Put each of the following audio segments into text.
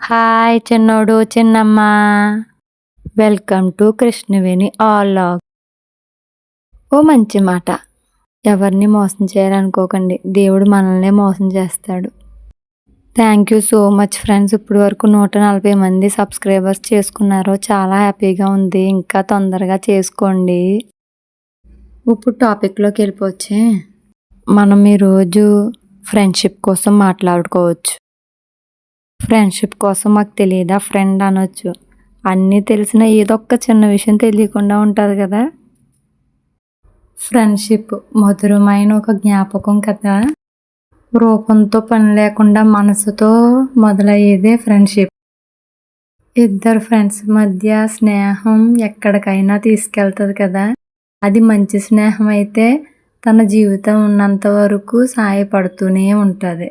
Hi చిన్నోడు చిన్నమ్మ, welcome to Krishnaveni ఆలాగ్. ఓ మంచి మాట, ఎవరిని మోసం చేయాలనుకోకండి, దేవుడు మనల్నే మోసం చేస్తాడు. Thank you so much friends. ఇప్పుడు వరకు 140 మంది సబ్స్క్రైబర్స్ చేసుకున్నారు, చాలా హ్యాపీగా ఉంది. ఇంకా తొందరగా చేసుకోండి. ఇప్పుడు టాపిక్లోకి వెళ్ళిపోవచ్చే. మనం ఈరోజు ఫ్రెండ్షిప్ కోసం మాట్లాడుకోవచ్చు. ఫ్రెండ్షిప్ కోసం మాకు తెలియదా ఫ్రెండ్ అనొచ్చు. అన్నీ తెలిసిన ఏదో ఒక చిన్న విషయం తెలియకుండా ఉంటుంది కదా. ఫ్రెండ్షిప్ మధురమైన ఒక జ్ఞాపకం కదా. రూపంతో పని లేకుండా మనసుతో మొదలయ్యేదే ఫ్రెండ్షిప్. ఇద్దరు ఫ్రెండ్స్ మధ్య స్నేహం ఎక్కడికైనా తీసుకెళ్తుంది కదా. అది మంచి స్నేహం అయితే తన జీవితం ఉన్నంత వరకు సహాయపడుతూనే ఉంటుంది.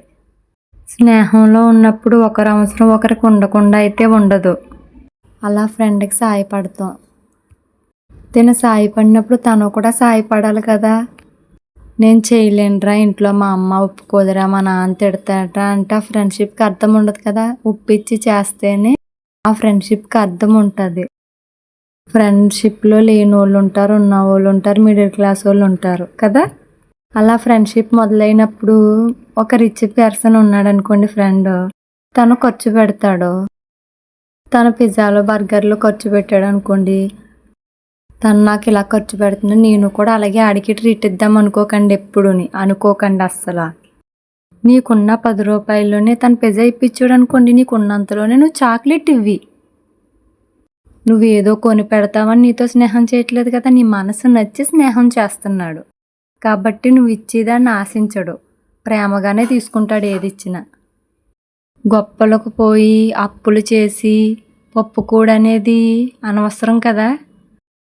స్నేహంలో ఉన్నప్పుడు ఒకరి అవసరం ఒకరికి ఉండకుండా అయితే ఉండదు. అలా ఫ్రెండ్కి సాయపడతాం. తను సాయపడినప్పుడు తను కూడా సాయపడాలి కదా. నేను చేయలేనురా, ఇంట్లో మా అమ్మ ఒప్పుకోదురా, మా నాన్న తిడతాడరా అంటే ఆ ఫ్రెండ్షిప్కి అర్థం ఉండదు కదా. ఒప్పించి చేస్తేనే ఆ ఫ్రెండ్షిప్కి అర్థం ఉంటుంది. ఫ్రెండ్షిప్లో లేని వాళ్ళు ఉంటారు, ఉన్న వాళ్ళు ఉంటారు, మిడిల్ క్లాస్ వాళ్ళు ఉంటారు కదా. అలా ఫ్రెండ్షిప్ మొదలైనప్పుడు ఒక రిచ్ పర్సన్ ఉన్నాడు అనుకోండి ఫ్రెండ్, తను ఖర్చు పెడతాడు. తను పిజ్జాలో బర్గర్లో ఖర్చు పెట్టాడు అనుకోండి, తను నాకు ఇలా ఖర్చు పెడుతున్నా నేను కూడా అలాగే ఆడికి ట్రీట్ ఇద్దాం అనుకోకండి. ఎప్పుడుని అనుకోకండి అస్సలు. నీకున్న 10 రూపాయల్లోనే తను పిజ్జా ఇప్పించాడు అనుకోండి, నీకున్నంతలోనే నువ్వు చాక్లెట్ ఇవ్వి. నువ్వేదో కొని పెడతావని నీతో స్నేహం చేయట్లేదు కదా, నీ మనసు నచ్చి స్నేహం చేస్తున్నాడు కాబట్టి నువ్వు ఇచ్చేదాన్ని ఆశించడు, ప్రేమగానే తీసుకుంటాడు ఏది ఇచ్చినా. గొప్పలకు పోయి అప్పులు చేసి పప్పుకూడు అనేది అనవసరం కదా.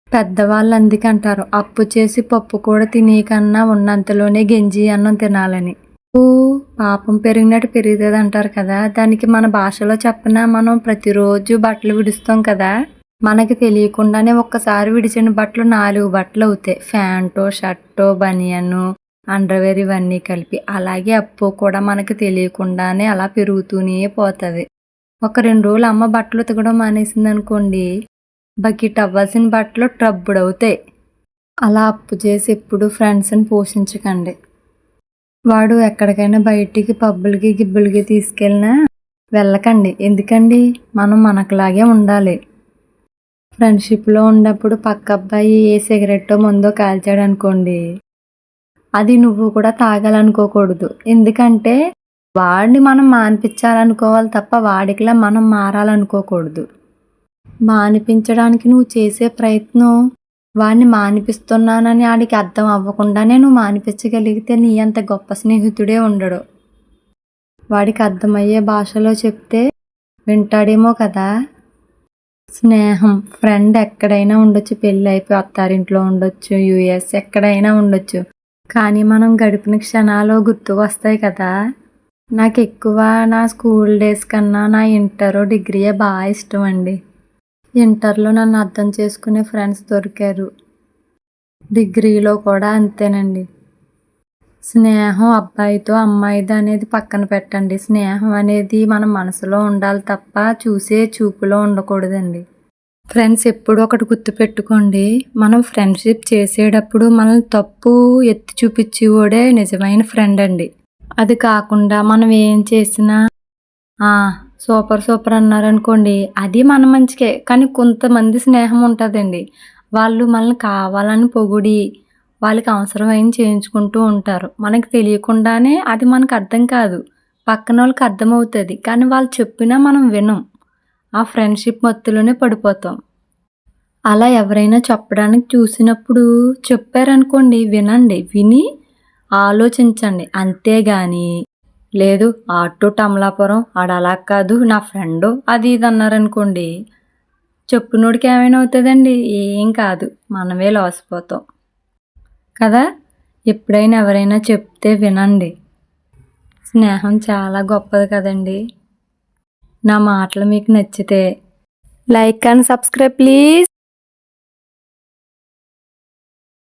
పెద్దవాళ్ళు అందుకే అంటారు, అప్పు చేసి పప్పు కూడా తినేకన్నా ఉన్నంతలోనే గంజి అన్నం తినాలని. పాపం పెరిగినట్టు పెరుగుతుంది అంటారు కదా. దానికి మన భాషలో చెప్పినా మనం ప్రతిరోజు బట్టలు విడుస్తాం కదా. మనకి తెలియకుండానే ఒక్కసారి విడిచిన బట్టలు 4 బట్టలు అవుతాయి. ప్యాంటు, షర్టు, బనియను, అండర్వేర్ ఇవన్నీ కలిపి. అలాగే అప్పు కూడా మనకి తెలియకుండానే అలా పెరుగుతూనే పోతుంది. ఒక 2 రోజులు అమ్మ బట్టలు ఉతకడం మానేసింది అనుకోండి, బకెట్ అవ్వాల్సిన బట్టలు ట్రబ్బుడు అవుతాయి. అలా అప్పు చేసి ఎప్పుడు ఫ్రెండ్స్ని పోషించకండి. వాడు ఎక్కడికైనా బయటికి పబ్బులకి గిబ్బులకి తీసుకెళ్ళినా వెళ్ళకండి. ఎందుకండి, మనం మనకులాగే ఉండాలి. ఫ్రెండ్షిప్లో ఉన్నప్పుడు పక్క అబ్బాయి ఏ సిగరెట్టో ముందో కాల్చాడు అనుకోండి, అది నువ్వు కూడా తాగాలనుకోకూడదు. ఎందుకంటే వాడిని మనం మానిపించాలనుకోవాలి తప్ప వాడికిలా మనం మారాలనుకోకూడదు. మానిపించడానికి నువ్వు చేసే ప్రయత్నం వాడిని మానిపిస్తున్నానని ఆడికి అర్థం అవ్వకుండానే నువ్వు మానిపించగలిగితే నీ అంత గొప్ప స్నేహితుడే ఉండడు. వాడికి అర్థమయ్యే భాషలో చెప్తే వింటాడేమో కదా. స్నేహం ఫ్రెండ్ ఎక్కడైనా ఉండొచ్చు, పెళ్ళి అయిపోయి అత్తారింట్లో ఉండొచ్చు, యుఎస్ ఎక్కడైనా ఉండొచ్చు, కానీ మనం గడిపిన క్షణాలు గుర్తుకు వస్తాయి కదా. నాకు ఎక్కువ నా స్కూల్ డేస్ కన్నా నా ఇంటర్ డిగ్రీయే బాగా ఇష్టం అండి. ఇంటర్లో నన్ను అర్థం చేసుకునే ఫ్రెండ్స్ దొరికారు, డిగ్రీలో కూడా అంతేనండి. స్నేహం అబ్బాయితో అమ్మాయితో అనేది పక్కన పెట్టండి. స్నేహం అనేది మన మనసులో ఉండాలి తప్ప చూసే చూపులో ఉండకూడదండి. ఫ్రెండ్స్ ఎప్పుడు ఒకటి గుర్తుపెట్టుకోండి, మనం ఫ్రెండ్షిప్ చేసేటప్పుడు మనల్ని తప్పు ఎత్తి చూపించేవాడే నిజమైన ఫ్రెండ్ అండి. అది కాకుండా మనం ఏం చేసినా సూపర్ సూపర్ అన్నారనుకోండి, అది మన మంచికే. కానీ కొంతమంది స్నేహం ఉంటుందండి, వాళ్ళు మనల్ని కావాలని పొగిడి వాళ్ళకి అవసరమైన చేయించుకుంటూ ఉంటారు. మనకి తెలియకుండానే అది మనకు అర్థం కాదు, పక్కన వాళ్ళకి అర్థమవుతుంది, కానీ వాళ్ళు చెప్పినా మనం వినం. ఆ ఫ్రెండ్షిప్ మత్తులోనే పడిపోతాం. అలా ఎవరైనా చెప్పడానికి చూసినప్పుడు చెప్పారనుకోండి, వినండి, విని ఆలోచించండి. అంతేగాని లేదు ఆటో అమలాపురం ఆడ అలా కాదు నా ఫ్రెండు అది ఇది అన్నారనుకోండి, చెప్పినోడికి ఏమైనా అవుతుందండి, ఏం కాదు, మనమే లాసిపోతాం కదా. ఎప్పుడైనా ఎవరైనా చెప్తే వినండి. స్నేహం చాలా గొప్పది కదండి. నా మాటలు మీకు నచ్చితే లైక్ అండ్ సబ్స్క్రైబ్ ప్లీజ్.